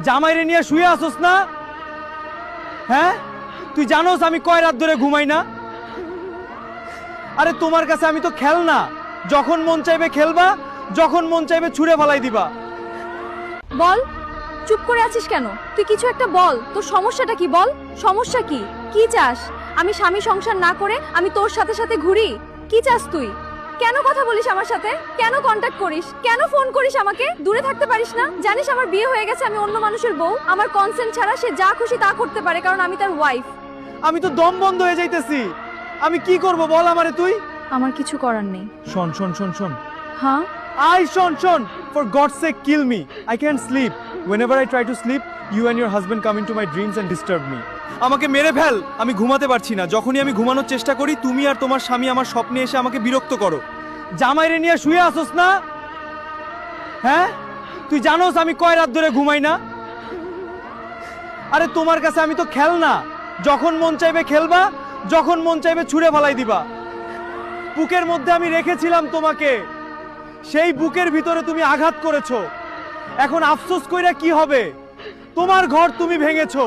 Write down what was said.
জামাইরে নিয়ে শুয়ে আসোস না? হ্যাঁ, তুই জানোস আমি কয় রাত ধরে ঘুমাই না? আরে তোমার কাছে আমি তো খেলনা, যখন মন চাইবে খেলবা, যখন মন চাইবে ছুঁড়ে ফেলাই দিবা। বল, চুপ করে আছিস কেন? তুই কিছু একটা বল, তোর সমস্যাটা কি বল? সমস্যা কি? কি চাস? আমি স্বামী সংসার না করে আমি তোর সাথে সাথে ঘুরি? কি চাস তুই? কেন কথা বলিস আমার সাথে? কেন কন্টাক্ট করিস? কেন ফোন করিস আমাকে? দূরে থাকতে পারিস না? জানিস আমার বিয়ে হয়ে গেছে, আমি অন্য মানুষের বউ। আমার কনসেন্ট ছাড়া সে যা খুশি তা করতে পারে, কারণ আমি তার ওয়াইফ। আমি তো দম বন্ধ হয়ে যাইতেছি। আমি কি করব বল আমারে তুই? আমার কিছু করার নেই। শোন শোন শোন শোন। হ্যাঁ, শোন, for God's sake kill me. I can't sleep. Whenever I try to sleep, you and your husband come into my dreams and disturb me. আমাকে মেরে ফেল, আমি ঘুমাতে পারছি না। যখনই আমি ঘুমানোর চেষ্টা করি, তুমি আর তোমার স্বামী আমার স্বপ্নে এসে আমাকে বিরক্ত করো। জামাইরে নিয়ে শুয়ে আসোস না? হ্যাঁ, তুই জানোস আমি কয় রাত ধরে ঘুমাই না? আরে তোমার কাছে আমি তো খেলনা, যখন মন চাইবে খেলবা, যখন মন চাইবে ছুঁড়ে ফেলাই দিবা। বুকের মধ্যে আমি রেখেছিলাম তোমাকে, সেই বুকের ভিতরে তুমি আঘাত করেছো। এখন আফসোস কইরা কি হবে? তোমার ঘর তুমি ভেঙেছো।